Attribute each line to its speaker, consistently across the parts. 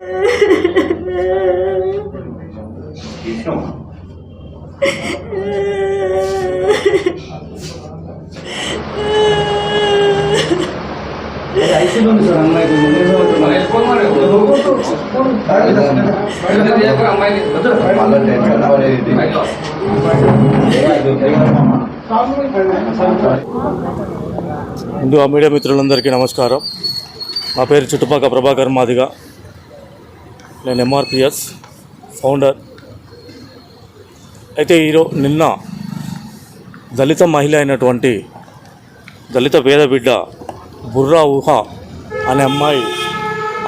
Speaker 1: ముందు ఆ మీడియా మిత్రులందరికీ నమస్కారం. నా పేరు చుట్టుపక్క ప్రభాకర్ మాదిగా. నేను ఎంఆర్పిఎస్ ఫౌండర్. అయితే నిన్న దళిత మహిళ అయినటువంటి దళిత పేద బిడ్డ బుర్రా ఊహ అనే అమ్మాయి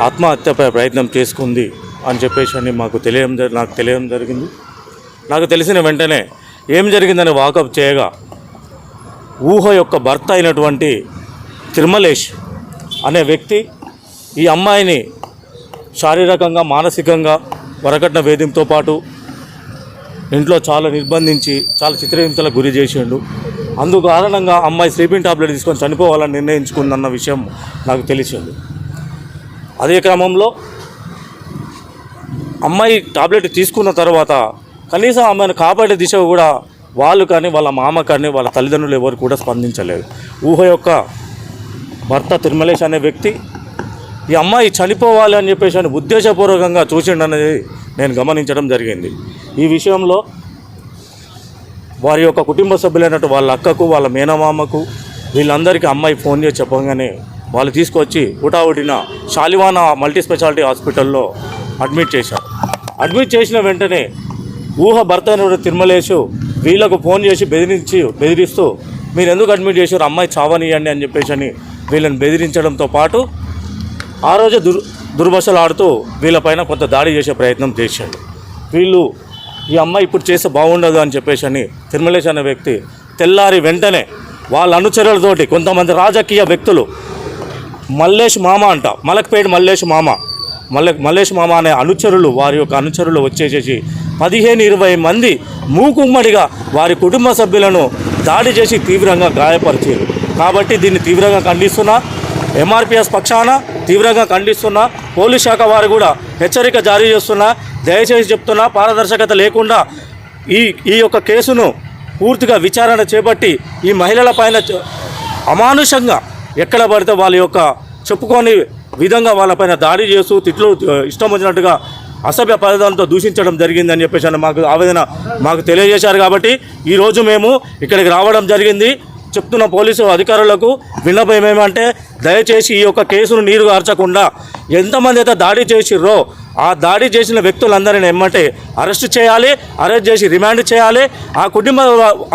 Speaker 1: ఆత్మహత్యపై ప్రయత్నం చేసుకుంది అని చెప్పేసి నాకు తెలియడం జరిగింది. నాకు తెలిసిన వెంటనే ఏం జరిగిందని వాకప్ చేయగా ఊహ యొక్క భర్త అయినటువంటి తిరుమలేష్ అనే వ్యక్తి ఈ అమ్మాయిని శారీరకంగా మానసికంగా వరకట్న వేధింపుతో పాటు ఇంట్లో చాలా నిర్బంధించి చాలా చిత్రహింసలకు గురి చేసిండు. అందుకు కారణంగా అమ్మాయి స్లీపింగ్ టాబ్లెట్ తీసుకొని చనిపోవాలని నిర్ణయించుకుందన్న విషయం నాకు తెలిసింది. అదే క్రమంలో అమ్మాయి టాబ్లెట్ తీసుకున్న తర్వాత కనీసం ఆమెను కాపాడే దిశ కూడా వాళ్ళు కానీ వాళ్ళ మామ కానీ వాళ్ళ తల్లిదండ్రులు ఎవరు కూడా స్పందించలేదు. ఊహ యొక్క భర్త తిరుమలేష్ అనే వ్యక్తి ఈ అమ్మాయి చనిపోవాలి అని చెప్పేసి అని ఉద్దేశపూర్వకంగా చూసిండనేది నేను గమనించడం జరిగింది. ఈ విషయంలో వారి యొక్క కుటుంబ సభ్యులైనట్టు వాళ్ళ అక్కకు వాళ్ళ మేనమామకు వీళ్ళందరికీ అమ్మాయి ఫోన్ చేసి చెప్పగానే వాళ్ళు తీసుకొచ్చి హుటాహుటిన షాలివానా మల్టీ స్పెషాలిటీ హాస్పిటల్లో అడ్మిట్ చేశారు. అడ్మిట్ చేసిన వెంటనే ఊహ భర్త అయిన తిరుమలేషు వీళ్ళకు ఫోన్ చేసి బెదిరిస్తూ మీరు ఎందుకు అడ్మిట్ చేశారు, అమ్మాయి చావనియండి అని చెప్పేసి అని వీళ్ళని బెదిరించడంతో పాటు ఆ రోజు దుర్భాషలు ఆడుతూ వీళ్ళపైన కొంత దాడి చేసే ప్రయత్నం చేశాడు. వీళ్ళు ఈ అమ్మాయి ఇప్పుడు చేస్తే బాగుండదు అని చెప్పేసి అని తిరుమలేష్ అనే వ్యక్తి తెల్లారి వెంటనే వాళ్ళ అనుచరులతోటి కొంతమంది రాజకీయ వ్యక్తులు మల్లేష్ మామ అంట, మలక్పేట మల్లేష్ మామ అనే అనుచరులు వారి యొక్క అనుచరులు వచ్చేసేసి 15-20 మంది మూకుమ్మడిగా వారి కుటుంబ సభ్యులను దాడి చేసి తీవ్రంగా గాయపరిచారు. కాబట్టి దీన్ని తీవ్రంగా ఖండిస్తున్నా, ఎంఆర్పిఎస్ పక్షాన తీవ్రంగా ఖండిస్తున్నా. పోలీస్ శాఖ వారు కూడా హెచ్చరిక జారీ చేస్తున్నా. దయచేసి చెప్తున్నా, పారదర్శకత లేకుండా ఈ యొక్క కేసును పూర్తిగా విచారణ చేపట్టి ఈ మహిళల పైన అమానుషంగా ఎక్కడ పడితే వాళ్ళ యొక్క చెప్పుకోని విధంగా వాళ్ళపైన దాడి చేస్తూ తిట్లు ఇష్టం వచ్చినట్టుగా అసభ్య పదాలతో దూషించడం జరిగిందని చెప్పేసి మాకు తెలియజేశారు. కాబట్టి ఈరోజు మేము ఇక్కడికి రావడం జరిగింది. చెప్తున్న పోలీసు అధికారులకు విన్నపం ఏమేమంటే దయచేసి ఈ యొక్క కేసును నీరు గార్చకుండా ఎంతమంది అయితే దాడి చేసిర్రో ఆ దాడి చేసిన వ్యక్తులందరినీ ఎమ్మటే అరెస్ట్ చేయాలి, అరెస్ట్ చేసి రిమాండ్ చేయాలి.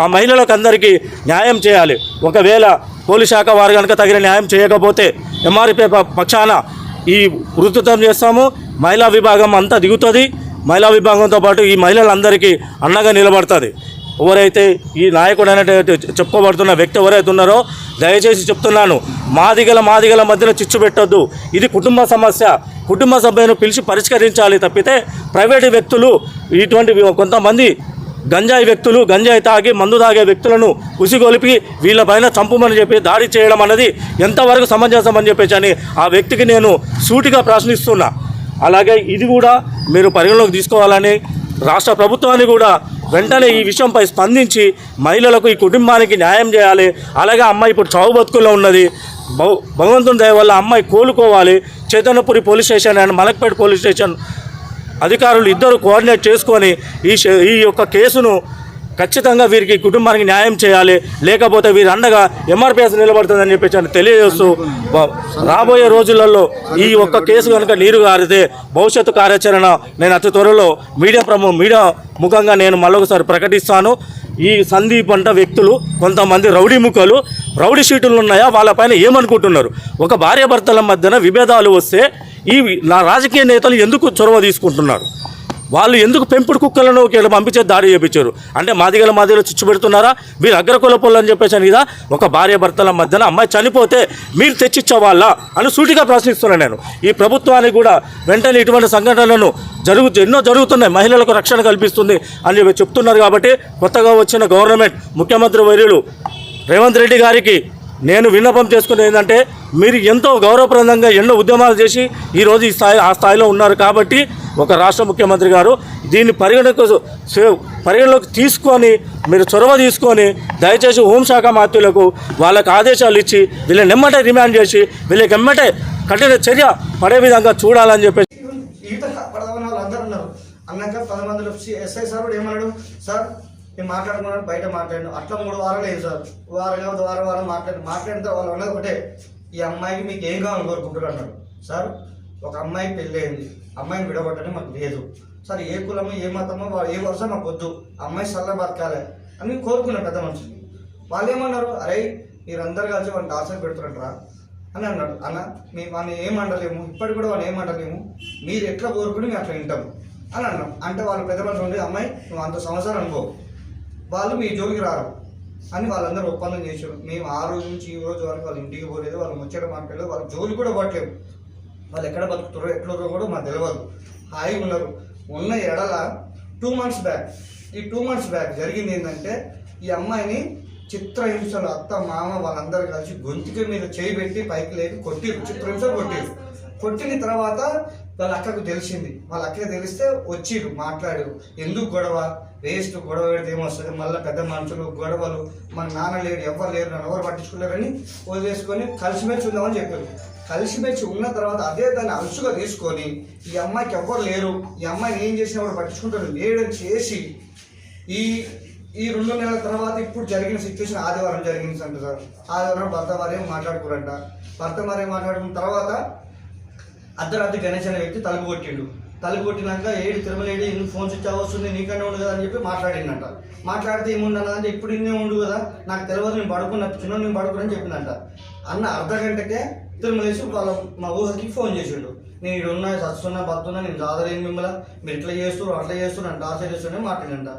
Speaker 1: ఆ మహిళలకు అందరికీ న్యాయం చేయాలి. ఒకవేళ పోలీస్ శాఖ వారు కనుక తగిన న్యాయం చేయకపోతే ఎంఆర్పీ పక్షాన ఈ ఉధృతం చేస్తాము. మహిళా విభాగం అంతా దిగుతుంది. మహిళా విభాగంతో పాటు ఈ మహిళలందరికీ అండగా నిలబడుతుంది. ఎవరైతే ఈ నాయకుడు అనేటువంటి చెప్పుకోబడుతున్న వ్యక్తి ఎవరైతే ఉన్నారో దయచేసి చెప్తున్నాను, మాదిగల మధ్యలో చిచ్చు పెట్టొద్దు. ఇది కుటుంబ సమస్య. కుటుంబ సభ్యులను పిలిచి పరిష్కరించాలి తప్పితే ప్రైవేటు వ్యక్తులు ఇటువంటి కొంతమంది గంజాయి తాగి మందు తాగే వ్యక్తులను ఉసిగొలిపి వీళ్ళపైన చంపుమని చెప్పి దాడి చేయడం అన్నది ఎంతవరకు సమంజసం అని చెప్పేసి అని ఆ వ్యక్తికి నేను సూటిగా ప్రశ్నిస్తున్నా. అలాగే ఇది కూడా మీరు పరిగణలోకి తీసుకోవాలని రాష్ట్ర ప్రభుత్వాన్ని కూడా వెంటనే ఈ విషయంపై స్పందించి మహిళలకు ఈ కుటుంబానికి న్యాయం చేయాలి. అలాగే అమ్మాయి ఇప్పుడు చావు బతుకుల్లో ఉన్నది. భగవంతుని దయ వల్ల అమ్మాయి కోలుకోవాలి. Chaitanyapuri police station and Malakpet police station అధికారులు ఇద్దరు కోఆర్డినేట్ చేసుకొని ఈ యొక్క కేసును ఖచ్చితంగా వీరికి కుటుంబానికి న్యాయం చేయాలి. లేకపోతే వీరి అండగా ఎంఆర్పిఎస్ నిలబడుతుందని చెప్పేసి తెలియజేస్తూ రాబోయే రోజులలో ఈ ఒక్క కేసు కనుక నీరు గారితే భవిష్యత్తు కార్యాచరణ నేను అతి త్వరలో మీడియా ముఖంగా నేను మళ్ళొకసారి ప్రకటిస్తాను. ఈ సందీప్ అంట వ్యక్తులు కొంతమంది రౌడీ షీటులు ఉన్నాయా, వాళ్ళపైన ఏమనుకుంటున్నారు? ఒక భార్యాభర్తల మధ్యన విభేదాలు వస్తే నా రాజకీయ నేతలు ఎందుకు చొరవ తీసుకుంటున్నారు? వాళ్ళు ఎందుకు పెంపుడు కుక్కలను పంపించే దాడి చేయించారు? అంటే మాదిగల చిచ్చు పెడుతున్నారా? మీరు అగ్రకులపోళ్ళు అని చెప్పేసి కదా. ఒక భార్యాభర్తల మధ్యన అమ్మాయి చనిపోతే మీరు తెచ్చిచ్చేవాళ్ళ అని సూటిగా ప్రశ్నిస్తున్నాను నేను. ఈ ప్రభుత్వానికి కూడా వెంటనే ఇటువంటి సంఘటనలను ఎన్నో జరుగుతున్నాయి, మహిళలకు రక్షణ కల్పిస్తుంది అని చెప్తున్నారు. కాబట్టి కొత్తగా వచ్చిన గవర్నమెంట్ ముఖ్యమంత్రి వర్యులు రేవంత్ రెడ్డి గారికి నేను విన్నపం చేసుకునేది ఏంటంటే మీరు ఎంతో గౌరవప్రదంగా ఎన్నో ఉద్యమాలు చేసి ఈరోజు ఆ స్థాయిలో ఉన్నారు కాబట్టి ఒక రాష్ట్ర ముఖ్యమంత్రి గారు దీన్ని పరిగణలోకి తీసుకొని మీరు చొరవ తీసుకొని దయచేసి హోంశాఖ మంత్రులకు వాళ్ళకి ఆదేశాలు ఇచ్చి వీళ్ళని ఎమ్మటే రిమాండ్ చేసి వీళ్ళకి ఎమ్మటే కఠిన చర్య పడే విధంగా చూడాలని చెప్పేసి
Speaker 2: అన్నాక 10 మందిలో ఎస్ఐ సార్ ఏమన్నాడు, సార్ నేను మాట్లాడుకున్నాను బయట మాట్లాడాను. అట్లా 3 వారాలు లేదు సార్, వారం మాట్లాడితే వాళ్ళు అన్నది ఒకటే, ఈ అమ్మాయికి మీకు ఏం కావాలని కోరుకుంటారు అన్నాడు. సార్ ఒక అమ్మాయికి పెళ్ళి అయింది, అమ్మాయిని విడగొట్టడం మాకు లేదు సార్, ఏ కులమో ఏ మతమో ఏ వరుస మాకు వద్దు, అమ్మాయి చల్ల బతకాలి అని కోరుకున్నాను పెద్ద మనుషులు. వాళ్ళు ఏమన్నారు, అరే మీరందరూ కలిసి వాళ్ళని టార్చర్ పెడుతున్నట్రా అని అన్నాడు. అన్న మేము వాళ్ళని ఏమంటలేము, ఇప్పటికి కూడా వాళ్ళు ఏమంటలేము, మీరు ఎట్లా కోరుకుని మేము అట్లా వింటాము అని అన్నాం. అంటే వాళ్ళు పెద్ద మనుషులు ఉండి, అమ్మాయి నువ్వు అంత సంవత్సరం అనుకో, వాళ్ళు మీ జోలికి రారు అని వాళ్ళందరూ ఒప్పందం చేశారు. మేము ఆ రోజు నుంచి ఈ రోజు వరకు వాళ్ళ ఇంటికి పోలేదు, వాళ్ళు ముచ్చట మాట్లాడలేదు, వాళ్ళ జోలి కూడా పట్టలేదు. వాళ్ళు ఎక్కడ బతుకుతారో ఎట్లరో కూడా మాకు తెలియదు, హాయిగా ఉన్నారు. ఉన్న ఎడల 2 months బ్యాక్, ఈ 2 months బ్యాక్ జరిగింది ఏంటంటే, ఈ అమ్మాయిని చిత్రహింసలు అత్త మామ వాళ్ళందరూ కలిసి గొంతుక మీద చేయి పెట్టి పైకి లేపి కొట్టిరు, చిత్రహింసలు కొట్టిరు. కొట్టిన తర్వాత వాళ్ళ అక్కకు తెలిసింది, వాళ్ళ అక్కకి తెలిస్తే వచ్చిరు, మాట్లాడారు. ఎందుకు గొడవ, వేస్ట్, గొడవ పెడితే ఏమొస్తుంది, మళ్ళీ పెద్ద మనుషులు గొడవలు, మన నాన్న లేరు ఎవరు లేరు నన్ను ఎవరు పట్టించుకోలేరని వదిలేసుకొని కలిసిమెలిసి ఉందామని చెప్పారు. కలిసిమెలిసి ఉన్న తర్వాత అదే దాన్ని అలుసుగా తీసుకొని ఈ అమ్మాయికి ఎవ్వరు లేరు, ఈ అమ్మాయిని ఏం చేసినా కూడా పట్టించుకుంటారు లేడని చేసి ఈ 2 నెలల తర్వాత ఇప్పుడు జరిగిన సిచ్యువేషన్ ఆదివారం జరిగింది అంట సార్. ఆదివారం భర్త భార్య మాట్లాడుకోరంట. భర్త భార్య మాట్లాడుకున్న తర్వాత అర్ధరాత్రి గణేష్ అనే వ్యక్తి తలుపు కొట్టిండు. తలుపు కొట్టినాక ఏడు తిరుమల ఏడు ఎందుకు ఫోన్ స్విచ్ ఆఫ్ వస్తుంది, నీకన్నా ఉండు కదా అని చెప్పి మాట్లాడిందంట. మాట్లాడితే ఏముండన్నా అంటే ఇప్పుడు ఇన్నే ఉండు కదా, నాకు తెలియదు, నేను పడుకున్నప్పుడు నేను పడుకుని చెప్పిందంట. అన్న అర్ధగంటకే తిరుమలేసి వాళ్ళ మా ఊహకి ఫోన్ చేసిండు, నేను ఇక్కడ ఉన్నా చస్తున్నా బతున్నా, నేను జాదలేని మిమ్మల్ని, మీరు ఇట్లా చేస్తారు అట్లా చేస్తున్నారు అంటే టార్చర్ చేస్తూనే మాట్లాడింట.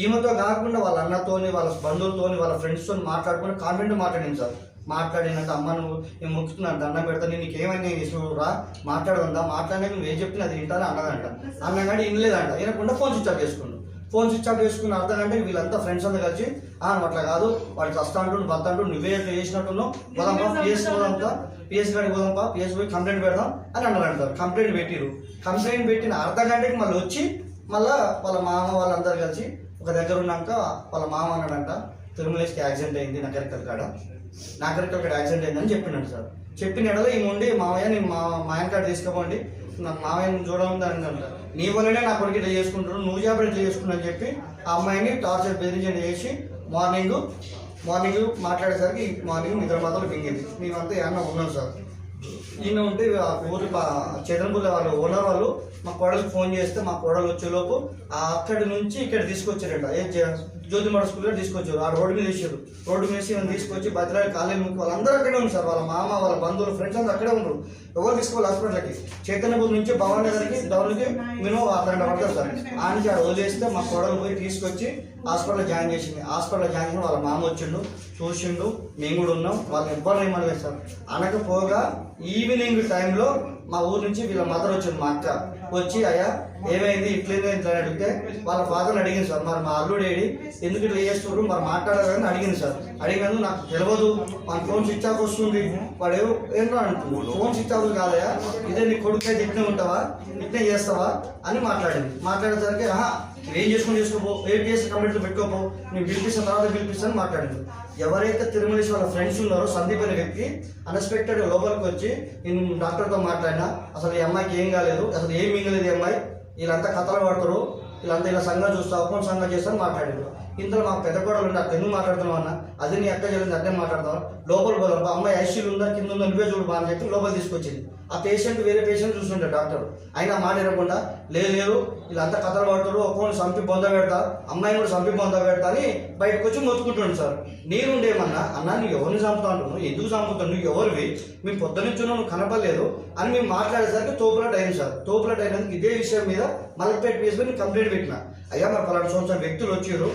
Speaker 2: ఈమెతో కాకుండా వాళ్ళ అన్నతోని వాళ్ళ బంధువులతోని వాళ్ళ ఫ్రెండ్స్తో మాట్లాడుకుని కాన్ఫిడెంట్ మాట్లాడింది సార్. మాట్లాడినంత అమ్మ నువ్వు నేను మొక్కుతున్నాను దండం పెడతా, నీకు ఏమైనా నేను రా మాట్లాడదా, మాట్లాడినాక నువ్వు ఏం చెప్తున్నా అది వింటానే అన్నదంట. అన్నగాడి వినలేదంట, వినకుండా ఫోన్ స్విచ్ ఆఫ్ చేసుకున్నాడు. ఫోన్ స్విచ్ ఆఫ్ చేసుకున్న అర్థగంటకి వీళ్ళంతా ఫ్రెండ్స్ అంతా కలిసి అట్లా కాదు వాడికి వస్తా అంటూ భర్త అంటూ నువ్వే ఎట్లా చేసినట్టున్నావు, పోదాంపా పిఎస్ పోదాంపా, పిఎస్ గాడికి పోదాంపా, పిఎస్ పోయి కంప్లైంట్ పెడదాం అని అన్నారంటారు. కంప్లైంట్ పెట్టిరు. కంప్లైంట్ పెట్టిన అర్ధగంటకి మళ్ళీ వచ్చి మళ్ళీ వాళ్ళ మామ వాళ్ళందరూ కలిసి ఒక దగ్గర ఉన్నాక వాళ్ళ మామ అన్నాడంట, తిరుమలేస్కి యాక్సిడెంట్ అయింది నకరికల్ కాడ యాక్సిడెంట్ అయిందని చెప్పిండంట సార్. చెప్పిన ఎడలో ఈ ఉండి మామయ్య నేను మా ఆయన కాడ తీసుకుపోండి, నాకు మామయ్యని చూడడం అంట, నీ వల్లనే నా కొడుకు ఇట్లా చేసుకుంటున్నాడు, నువ్వు జాబ్ ఇట్లా చేసుకున్నా అని చెప్పి ఆ అమ్మాయిని టార్చర్ బెదిరించండి చేసి మార్నింగ్ మాట్లాడేసరికి మార్నింగ్ నిద్ర మాత్రం మింగింది. మేమంతా ఏమన్నా ఉన్నాం సార్. ఈయన ఉంటే ఊరు చంద్రపూర్ వాళ్ళ ఓనర్ వాళ్ళు మా కోడలికి ఫోన్ చేస్తే మా కోడలు వచ్చేలోపు అక్కడి నుంచి ఇక్కడ తీసుకొచ్చారంట, జ్యోతిమఠ స్కూల్లో తీసుకొచ్చారు. ఆ రోడ్డు మీద వేసారు. రోడ్డు మీద ఈయన తీసుకొచ్చి బతిరాలి కాలేజీ ముక్కు వాళ్ళందరూ అక్కడే ఉన్నారు సార్. వాళ్ళ మామ వాళ్ళ బంధువులు ఫ్రెండ్స్ అందరూ అక్కడే ఉన్నారు. ఎవరు తీసుకోవాలి హాస్పిటల్కి, చైతన్యపూర్ నుంచి భవన్ నగర్కి డౌన్కి మినిమం 1 గంట పడతారు సార్. ఆయనకి ఆడ వదిలేస్తే మా కోడలు పోయి తీసుకొచ్చి హాస్పిటల్లో జాయిన్ చేసింది. హాస్పిటల్లో జాయిన్ చేసి వాళ్ళ మామ వచ్చిండు, చూసిండు, మేము కూడా ఉన్నాం. వాళ్ళని ఎవ్వరు ఏమనలేదు సార్. అనకపోగా ఈవినింగ్ టైంలో మా ఊరు నుంచి వీళ్ళ మదర్ వచ్చింది, మా అక్క వచ్చి అయ్యా ఏమైంది ఇట్లా అడిగితే వాళ్ళ ఫాదర్ని అడిగింది సార్, మరి మా అల్లుడు ఏడి ఎందుకు ఇట్లా చేస్తున్నారు మరి మాట్లాడాలని అడిగింది సార్. అడిగినందుకు నాకు తెలియదు, మన ఫోన్ స్విచ్ ఆఫ్ వస్తుంది, వాడు ఏంటో అంటున్నాడు, ఫోన్ స్విచ్ ఆఫ్ కాదయా, ఇదే నీ కొడుకు అయితే ఇట్నే ఉంటావా, ఇట్నే చేస్తావా అని మాట్లాడింది. మాట్లాడేసరికి ఏం చేసుకోపో, ఏపీఎస్ కంప్లీట్ పెట్టుకోపో, నేను పిలిపిస్తాను తర్వాత పిలిపిస్తాను మాట్లాడింది. ఎవరైతే తిరుమలేసి వాళ్ళ ఫ్రెండ్స్ ఉన్నారో సందీప్ అనే వ్యక్తి అన్ఎక్స్పెక్టెడ్ లోపలికి వచ్చి నేను డాక్టర్తో మాట్లాడినా, అసలు ఈ అమ్మాయికి ఏం కాలేదు, అసలు ఏం మింగలేదు ఈ అమ్మాయి, వీళ్ళంతా కథలు పడతారు, వీళ్ళంతా ఇలా సంఘం చూస్తా ఒప్పని సంఘం చేస్తాను మాట్లాడారు. ఇంతలో మాకు పెద్ద కోడలు ఉంటే అక్కడ ఎందుకు మాట్లాడుతున్నావు అన్న, అది నీ అక్క చెల్లింది అట్టే మాట్లాడతాం, లోపల పోదాం అమ్మాయి ఐసీలు ఉందా కింద ఉందా నువ్వే చూడు బా అని చెప్పి లోపల తీసుకొచ్చింది. ఆ పేషెంట్ వేరే పేషెంట్ చూస్తుంటాడు డాక్టర్, అయినా మాట వినకుండా లేదు వీళ్ళంతా కథలు పడతారు, ఒక్కొక్కరు సంపి బొంద పెడతా, అమ్మాయిని కూడా సంపి బొంద పెడతా అని బయటకు వచ్చి మొత్తుకుంటున్నాడు సార్. నేనుండేమన్నా అన్న నువ్వు ఎవరిని చంపుతా అంటున్నావు, ఎందుకు చంపుతావు, నువ్వు ఎవరివి, మేము పొద్దునుంచున్నావు నువ్వు కనపడలేదు అని మేము మాట్లాడేసరికి తోపులాట అయింది సార్. తోపులాట అయినందుకు ఇదే విషయం మీద మలక్పేట పిఎస్పీ కంప్లైంట్ పెట్టిన, అయ్యా మరి 10 సంవత్సరాల వ్యక్తులు వచ్చారు